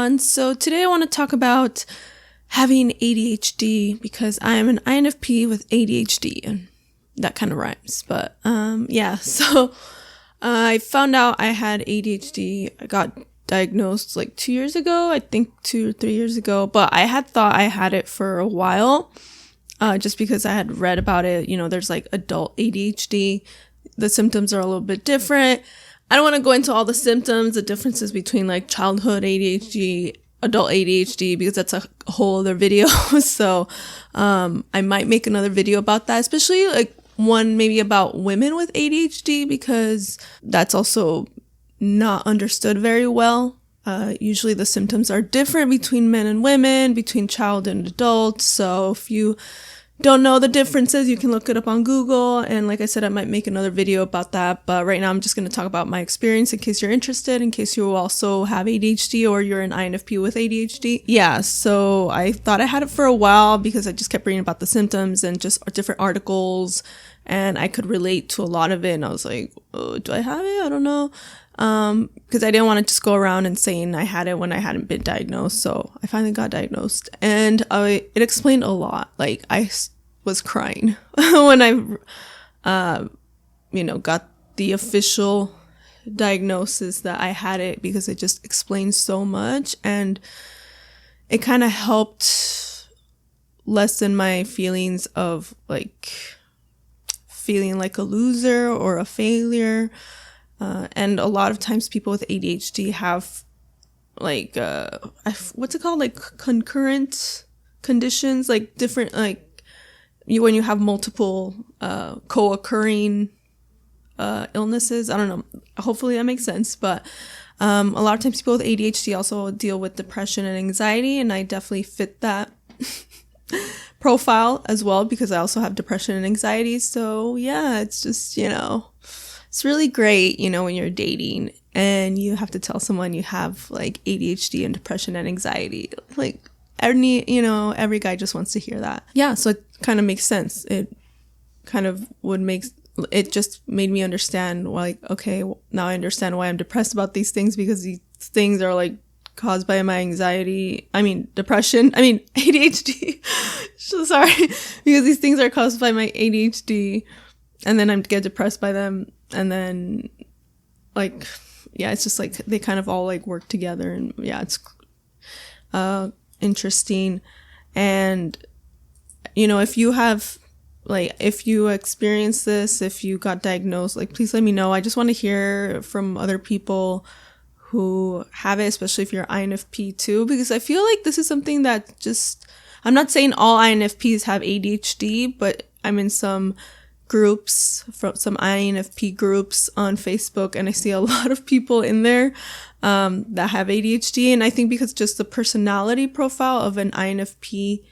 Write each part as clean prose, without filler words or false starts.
everyone. So today I want to talk about having ADHD because I am an INFP with ADHD, and that kind of rhymes. But so I found out I had ADHD. I got diagnosed like 2 years ago, I think 2 or 3 years ago, but I had thought I had it for a while, just because I had read about it. You know, there's like adult ADHD. The symptoms are a little bit different. I don't want to go into all the symptoms, the differences between like childhood ADHD, adult ADHD, because that's a whole other video. So I might make another video about that, especially like one maybe about women with ADHD, because that's also not understood very well. Usually the symptoms are different between men and women, between child and adult. So if you don't know the differences, you can look it up on Google. And like I said, I might make another video about that. But right now I'm just going to talk about my experience in case you're interested, in case you also have ADHD or you're an INFP with ADHD. Yeah, so I thought I had it for a while because I just kept reading about the symptoms and just different articles. And I could relate to a lot of it. And I was like, oh, do I have it? I don't know. Because I didn't want to just go around and saying I had it when I hadn't been diagnosed. So I finally got diagnosed, and it explained a lot. Like I was crying when I, got the official diagnosis that I had it, because it just explained so much, and it kind of helped lessen my feelings of like feeling like a loser or a failure. And a lot of times people with ADHD have like, what's it called? Like concurrent conditions, like different, like when you have multiple, co-occurring, illnesses. I don't know. Hopefully that makes sense. But, a lot of times people with ADHD also deal with depression and anxiety. And I definitely fit that profile as well, because I also have depression and anxiety. So yeah, it's just, it's really great, when you're dating and you have to tell someone you have like ADHD and depression and anxiety. Like every guy just wants to hear that. Yeah, so it kind of makes sense. It just made me understand, like, okay, now I understand why I'm depressed about these things, because these things are like caused by my depression, ADHD. So sorry, because these things are caused by my ADHD, and then I get depressed by them. And then, like, yeah, it's just like they kind of all like work together, and yeah, it's interesting. And if you experience this, if you got diagnosed, like, please let me know. I just want to hear from other people who have it, especially if you're INFP too, because I feel like this is something that I'm not saying all INFPs have ADHD, but I'm in some groups, from some INFP groups on Facebook, and I see a lot of people in there that have ADHD. And I think because just the personality profile of an INFP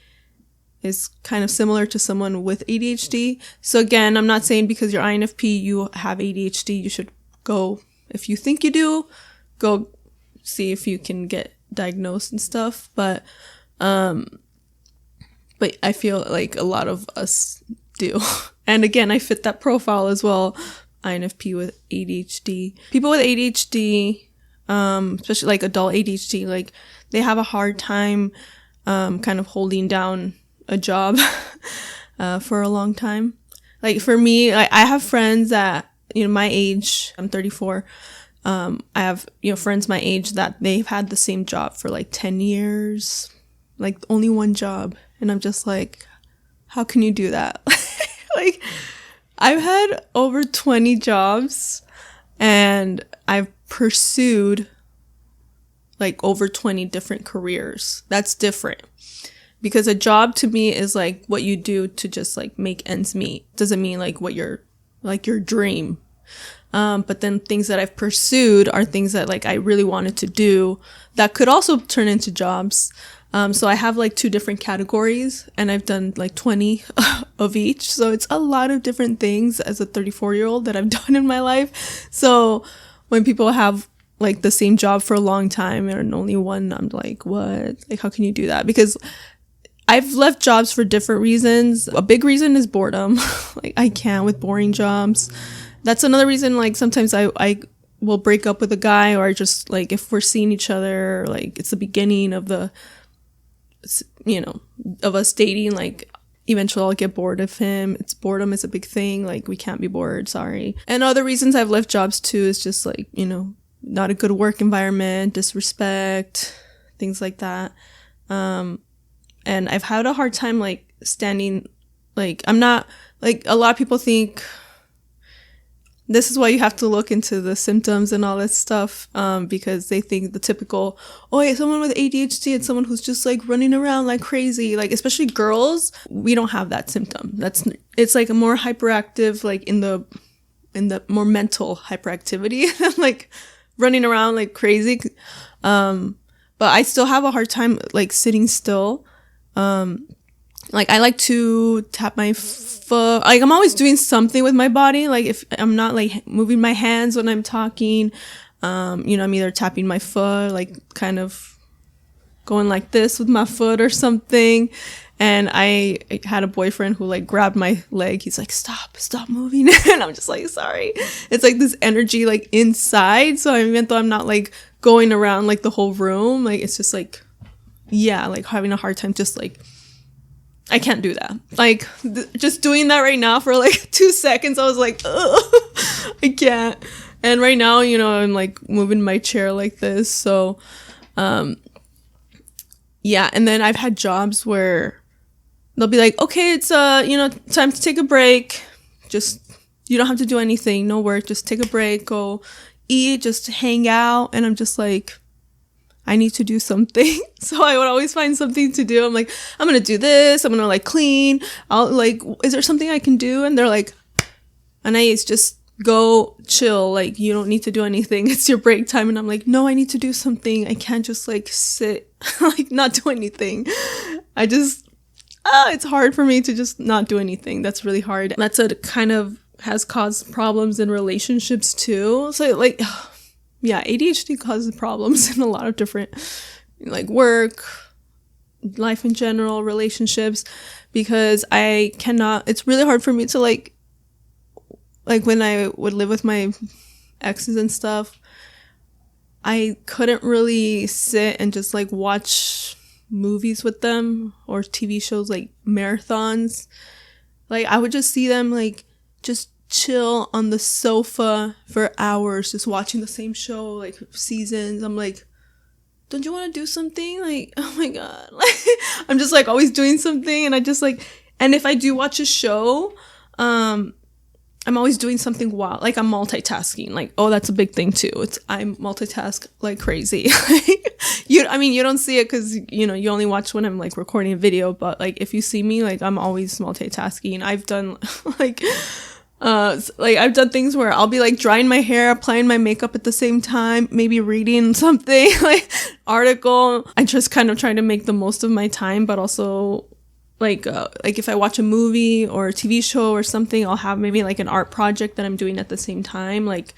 is kind of similar to someone with ADHD. So again, I'm not saying because you're INFP you have ADHD. You should go, if you think you do, go see if you can get diagnosed and stuff. But I feel like a lot of us do. And again, I fit that profile as well. INFP with ADHD. People with ADHD, especially like adult ADHD, like they have a hard time kind of holding down a job for a long time. Like for me, I have friends that, my age, I'm 34. I have, friends my age that they've had the same job for like 10 years, like only one job. And I'm just like, how can you do that? Like, I've had over 20 jobs, and I've pursued like over 20 different careers. That's different, because a job to me is like what you do to just like make ends meet. Doesn't mean like your dream. But then things that I've pursued are things that like I really wanted to do that could also turn into jobs. So I have like 2 different categories, and I've done like 20 of each. So it's a lot of different things as a 34-year-old that I've done in my life. So when people have like the same job for a long time and only one, I'm like, what? Like, how can you do that? Because I've left jobs for different reasons. A big reason is boredom. Like, I can't with boring jobs. That's another reason, like, sometimes I will break up with a guy, or just like if we're seeing each other, like it's the beginning of the, you know, of us dating, like eventually I'll get bored of him. Boredom is a big thing. Like we can't be bored. Sorry. And other reasons I've left jobs too is just like, you know, not a good work environment, disrespect, things like that. And I've had a hard time like standing, like I'm not, like a lot of people think this is why you have to look into the symptoms and all this stuff, because they think the typical, oh yeah, someone with ADHD and someone who's just like running around like crazy, like especially girls, we don't have that symptom. It's like a more hyperactive, like in the more mental hyperactivity, like running around like crazy. But I still have a hard time like sitting still. Like I like to tap my foot. Like I'm always doing something with my body. Like if I'm not like moving my hands when I'm talking, you know, I'm either tapping my foot, like kind of going like this with my foot or something. And I had a boyfriend who like grabbed my leg. He's like, stop moving. And I'm just like, sorry. It's like this energy like inside. So even though I'm not like going around like the whole room, like it's just like, yeah, like having a hard time just like, I can't do that. Like, just doing that right now for like 2 seconds, I was like, ugh, I can't. And right now, you know, I'm like moving my chair like this. So, yeah. And then I've had jobs where they'll be like, okay, it's, you know, time to take a break. Just, you don't have to do anything. No work. Just take a break. Go eat. Just hang out. And I'm just like, I need to do something. So I would always find something to do. I'm like, I'm going to do this. I'm going to like clean. I'll like, is there something I can do? And they're like, Anais, just go chill. Like, you don't need to do anything. It's your break time. And I'm like, no, I need to do something. I can't just like sit, like not do anything. I just, it's hard for me to just not do anything. That's really hard. That's a kind of has caused problems in relationships too. So like, yeah, ADHD causes problems in a lot of different, like work, life in general, relationships, because I cannot, it's really hard for me to like when I would live with my exes and stuff, I couldn't really sit and just like watch movies with them or TV shows, like marathons. Like I would just see them like just chill on the sofa for hours just watching the same show, like seasons. I'm like, don't you want to do something? Like, oh my god, like I'm just like always doing something. And I just like, and if I do watch a show, I'm always doing something while, like I'm multitasking. Like, oh, that's a big thing too. I multitask like crazy. You don't see it because, you know, you only watch when I'm like recording a video, but like if you see me, like I'm always multitasking. I've done like I've done things where I'll be like drying my hair, applying my makeup at the same time, maybe reading something like article. I just kind of try to make the most of my time, but also like if I watch a movie or a TV show or something, I'll have maybe like an art project that I'm doing at the same time. Like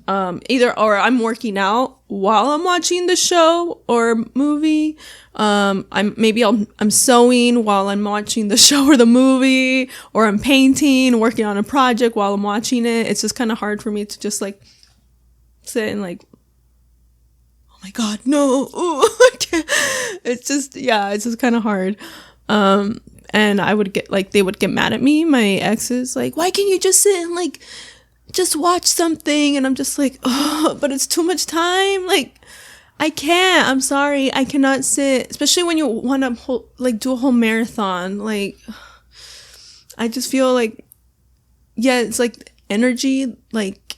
either or I'm working out while I'm watching the show or movie. I'm sewing while I'm watching the show or the movie, or I'm painting, working on a project while I'm watching it. It's just kind of hard for me to just like sit and like, oh my god, no. Ooh, I can't. It's just kind of hard. And I would get like, they would get mad at me, my exes, like, why can't you just sit and like just watch something? And I'm just like, oh, but it's too much time. Like, I can't. I'm sorry. I cannot sit, especially when you want to like do a whole marathon. Like, I just feel like, yeah, it's like energy, like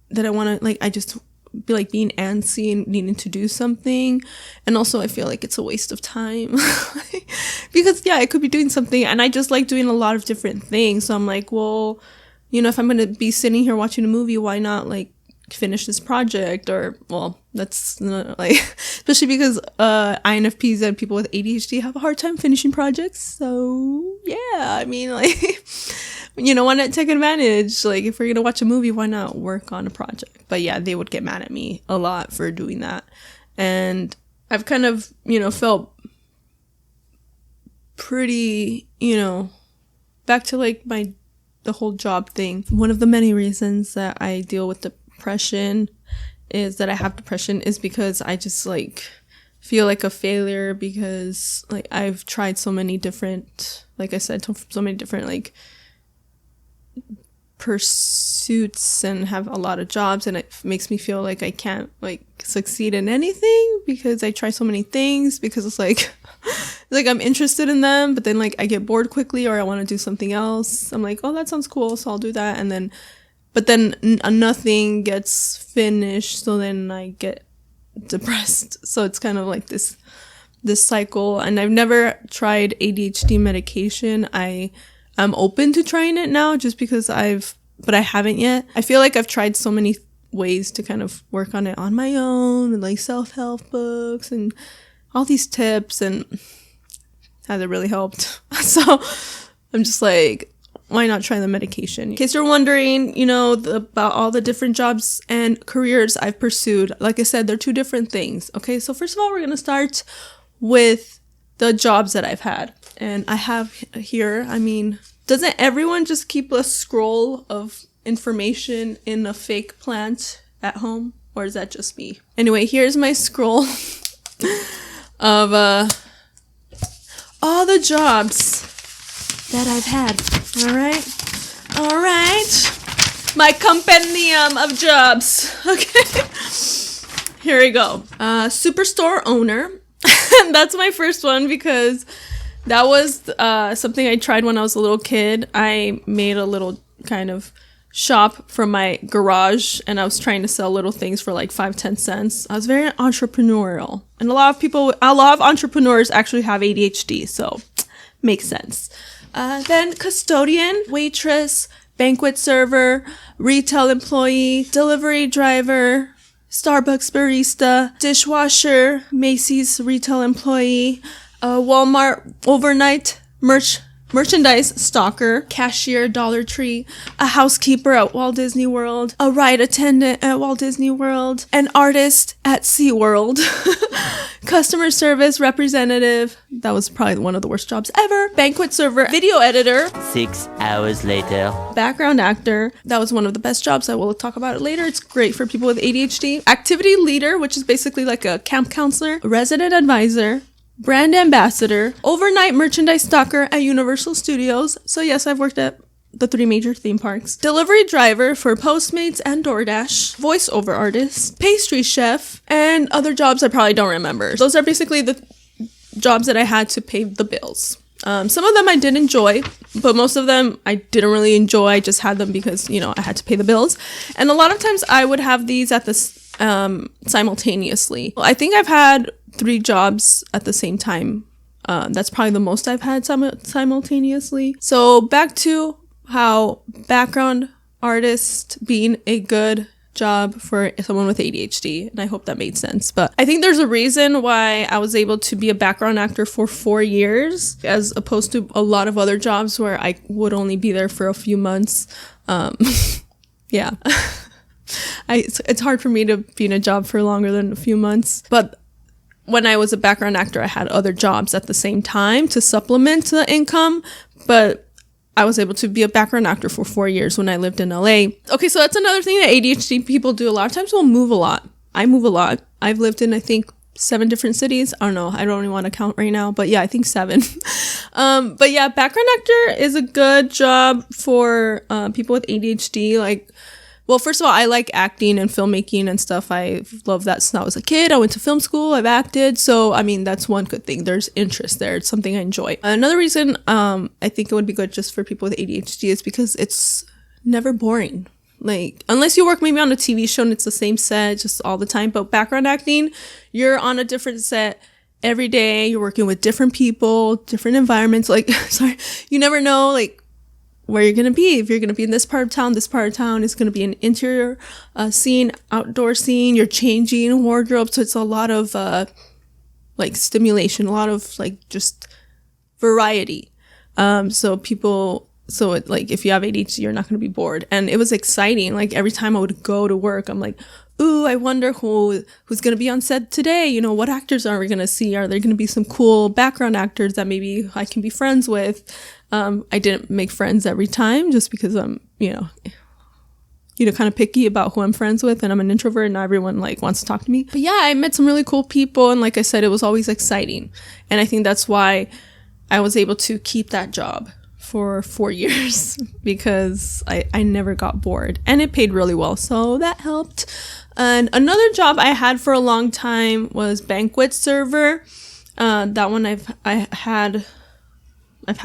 that I want to, like, I just be like being antsy and needing to do something. And also I feel like it's a waste of time because yeah, I could be doing something, and I just like doing a lot of different things. So I'm like, well, you know, if I'm going to be sitting here watching a movie, why not like finish this project? Or, well, that's not, like, especially because INFPs and people with ADHD have a hard time finishing projects. So yeah, I mean, like, you know, why not take advantage? Like, if we're gonna watch a movie, why not work on a project? But yeah, they would get mad at me a lot for doing that. And I've kind of, you know, felt pretty, you know, back to like my the whole job thing. One of the many reasons that I deal with depression is that I have depression is because I just like feel like a failure because like I've tried so many different, like I said, so many different like pursuits and have a lot of jobs, and it makes me feel like I can't like succeed in anything because I try so many things because it's like like I'm interested in them, but then like I get bored quickly or I want to do something else. I'm like, oh, that sounds cool, so I'll do that, and then but then nothing gets finished, so then I get depressed. So it's kind of like this cycle. And I've never tried ADHD medication. I'm open to trying it now just because but I haven't yet. I feel like I've tried so many ways to kind of work on it on my own, and like self-help books and all these tips, and hasn't really helped. So I'm just like, why not try the medication? In case you're wondering, about all the different jobs and careers I've pursued. Like I said, they're two different things. Okay, so first of all, we're going to start with the jobs that I've had. And I have here, doesn't everyone just keep a scroll of information in a fake plant at home? Or is that just me? Anyway, here's my scroll of all the jobs that I've had. All right. My compendium of jobs. Okay. Here we go. Superstore owner. That's my first one because that was something I tried when I was a little kid. I made a little kind of shop from my garage, and I was trying to sell little things for like 5-10 cents. I was very entrepreneurial, and a lot of entrepreneurs actually have ADHD, so makes sense. Then custodian, waitress, banquet server, retail employee, delivery driver, Starbucks barista, dishwasher, Macy's retail employee, Walmart overnight merchandise stalker, cashier, Dollar Tree, a housekeeper at Walt Disney World, a ride attendant at Walt Disney World, an artist at SeaWorld, customer service representative, that was probably one of the worst jobs ever, banquet server, video editor, 6 hours later, background actor, that was one of the best jobs. I will talk about it later. It's great for people with ADHD, activity leader, which is basically like a camp counselor, resident advisor, brand ambassador, overnight merchandise stalker at Universal Studios. So yes, I've worked at the 3 major theme parks. Delivery driver for Postmates and DoorDash. Voiceover artist. Pastry chef. And other jobs I probably don't remember. Those are basically the jobs that I had to pay the bills. Some of them I did enjoy, but most of them I didn't really enjoy. I just had them because, I had to pay the bills. And a lot of times I would have these at the simultaneously. I think I've had 3 jobs at the same time. That's probably the most I've had simultaneously. So back to how background artist being a good job for someone with ADHD, and I hope that made sense. But I think there's a reason why I was able to be a background actor for 4 years as opposed to a lot of other jobs where I would only be there for a few months. Yeah. It's hard for me to be in a job for longer than a few months. But when I was a background actor, I had other jobs at the same time to supplement the income. But I was able to be a background actor for 4 years when I lived in LA. Okay, so that's another thing that ADHD people do. A lot of times we'll move a lot. I move a lot. I've lived in, I think, 7 different cities. I don't know. I don't even want to count right now. But yeah, I think 7. But yeah, background actor is a good job for people with ADHD. Well, first of all, I like acting and filmmaking and stuff. I love that since I was a kid. I went to film school. I've acted. So, that's one good thing. There's interest there. It's something I enjoy. Another reason I think it would be good just for people with ADHD is because it's never boring. Unless you work maybe on a TV show and it's the same set just all the time. But background acting, you're on a different set every day. You're working with different people, different environments. You never know, where you're going to be. If you're going to be in this part of town is going to be an interior scene, outdoor scene. You're changing wardrobe. So it's a lot of stimulation, a lot of just variety. If you have ADHD, you're not going to be bored. And it was exciting. Every time I would go to work, I'm like, ooh, I wonder who's going to be on set today. You know, what actors are we going to see? Are there going to be some cool background actors that maybe I can be friends with? I didn't make friends every time just because I'm, kind of picky about who I'm friends with, and I'm an introvert and not everyone like wants to talk to me. But yeah, I met some really cool people, and like I said, it was always exciting. And I think that's why I was able to keep that job for 4 years because I never got bored, and it paid really well, so that helped. And another job I had for a long time was banquet server. That one I've had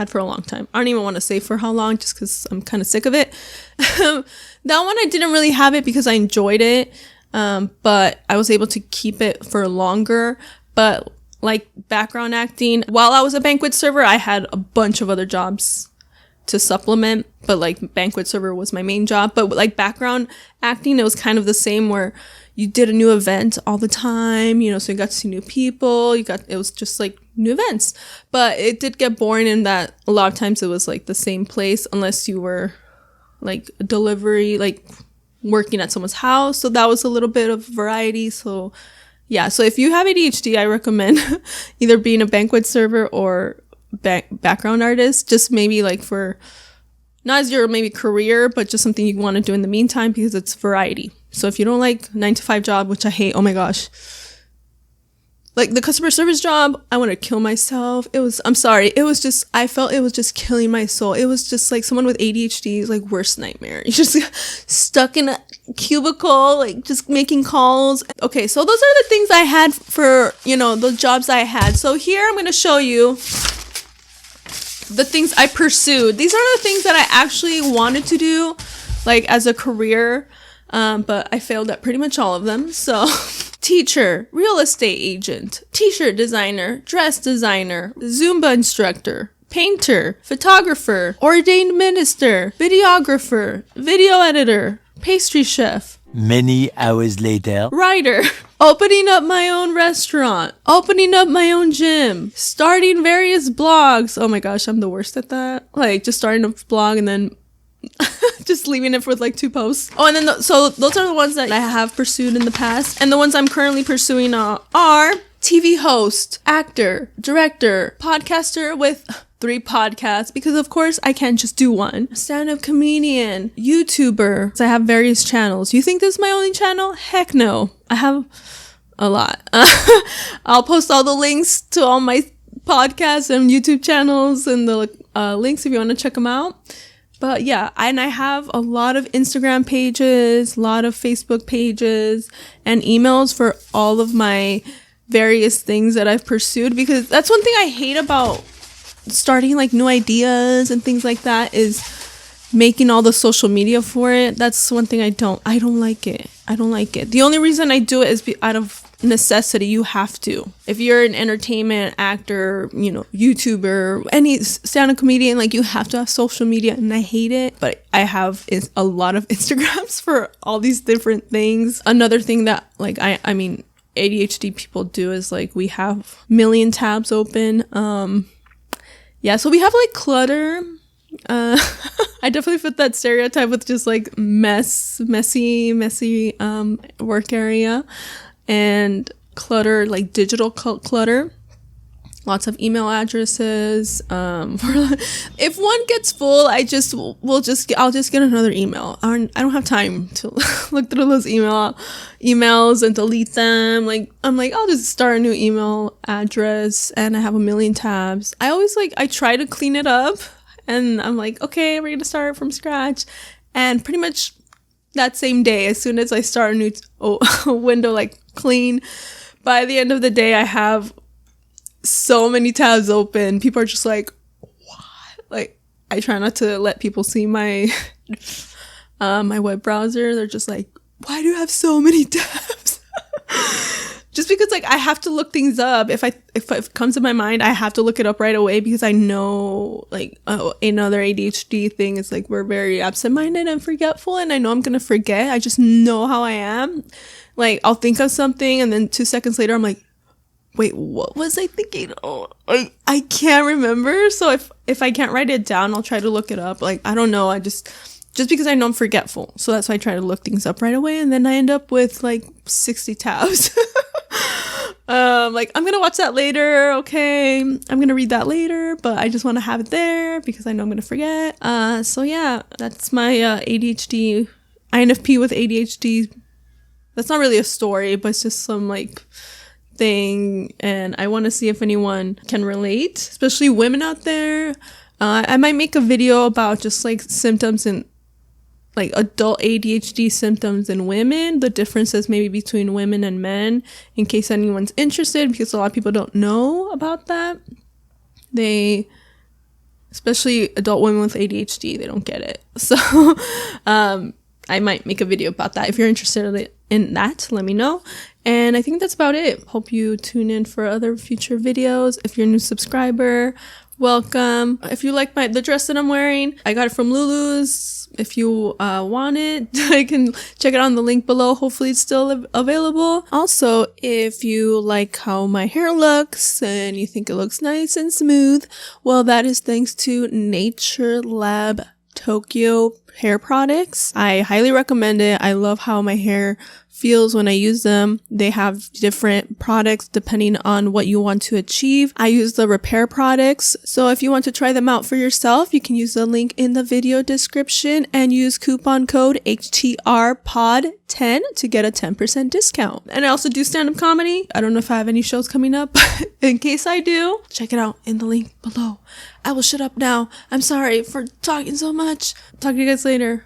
for a long time. I don't even want to say for how long, just because I'm kind of sick of it. That one I didn't really have it because I enjoyed it, but I was able to keep it for longer. But like background acting, while I was a banquet server, I had a bunch of other jobs to supplement, but like banquet server was my main job. But like background acting, it was kind of the same, where you did a new event all the time, so you got to see new people, it was just like new events. But it did get boring in that a lot of times it was like the same place, unless you were like delivery, like working at someone's house. So that was a little bit of variety. So yeah, so if you have ADHD, I recommend either being a banquet server or background artist, just maybe like for not as your maybe career, but just something you want to do in the meantime, because it's variety. So if you don't like 9-to-5 job, which I hate, oh my gosh, like the customer service job, I want to kill myself. I felt it was just killing my soul. It was just like someone with ADHD's like worst nightmare. You're just stuck in a cubicle, like just making calls. Okay, so those are the things I had for, the jobs I had. So here I'm going to show you the things I pursued. These are the things that I actually wanted to do, like as a career, but I failed at pretty much all of them. So teacher, real estate agent, t-shirt designer, dress designer, Zumba instructor, painter, photographer, ordained minister, videographer, video editor, pastry chef. Many hours later. Writer. Opening up my own restaurant. Opening up my own gym. Starting various blogs. Oh my gosh, I'm the worst at that. Like just starting a blog and then just leaving it with like 2 posts. Oh, and then so those are the ones that I have pursued in the past. And the ones I'm currently pursuing are TV host, actor, director, podcaster with 3 podcasts, because of course I can't just do one. Stand-up comedian, YouTuber. So I have various channels. You think this is my only channel? Heck no. I have a lot. I'll post all the links to all my podcasts and YouTube channels and the links if you want to check them out. But yeah, and I have a lot of Instagram pages, a lot of Facebook pages, and emails for all of my various things that I've pursued, because that's one thing I hate about starting like new ideas and things like that, is making all the social media for it. That's one thing I don't like it. The only reason I do it is out of necessity. You have to. If you're an entertainment actor, YouTuber, any stand-up comedian, like you have to have social media, and I hate it. But I have a lot of Instagrams for all these different things. Another thing that like I mean ADHD people do is like we have a million tabs open. Yeah, so we have like clutter. I definitely fit that stereotype with just like messy work area, and clutter, like digital clutter. Lots of email addresses. If one gets full, I'll just get another email. I don't have time to look through those emails and delete them. Like I'm like, I'll just start a new email address, and I have a million tabs. I try to clean it up, and I'm like, okay, we're gonna start from scratch, and pretty much that same day, as soon as I start a new window, like clean, by the end of the day, I have so many tabs open. People are just like, what? Like, I try not to let people see my my web browser. They're just like, why do you have so many tabs? Just because like I have to look things up. If it comes to my mind, I have to look it up right away, because I know like another ADHD thing is like we're very absent-minded and forgetful, and I know I'm gonna forget. I just know how I am. Like I'll think of something, and then 2 seconds later I'm like, wait, what was I thinking? Oh, I can't remember. So if I can't write it down, I'll try to look it up. Like, I don't know. I just just because I know I'm forgetful. So that's why I try to look things up right away. And then I end up with like 60 tabs. Like, I'm going to watch that later. Okay. I'm going to read that later, but I just want to have it there because I know I'm going to forget. So yeah, that's my ADHD, INFP with ADHD. That's not really a story, but it's just some like thing. And I want to see if anyone can relate, especially women out there. I might make a video about just like symptoms and like adult ADHD symptoms in women, the differences maybe between women and men, in case anyone's interested, because a lot of people don't know about that. Especially adult women with ADHD, they don't get it. So I might make a video about that. If you're interested in that, let me know. And I think that's about it. Hope you tune in for other future videos. If you're a new subscriber, welcome. If you like the dress that I'm wearing, I got it from Lulu's. If you want it, I can check it on the link below. Hopefully it's still available. Also, if you like how my hair looks and you think it looks nice and smooth, well, that is thanks to Nature Lab Tokyo hair products. I highly recommend it. I love how my hair feels when I use them. They have different products depending on what you want to achieve. I use the repair products. So if you want to try them out for yourself, you can use the link in the video description and use coupon code HTRPOD10 to get a 10% discount. And I also do stand-up comedy. I don't know if I have any shows coming up, but in case I do, check it out in the link below. I will shut up now. I'm sorry for talking so much. Talk to you guys later.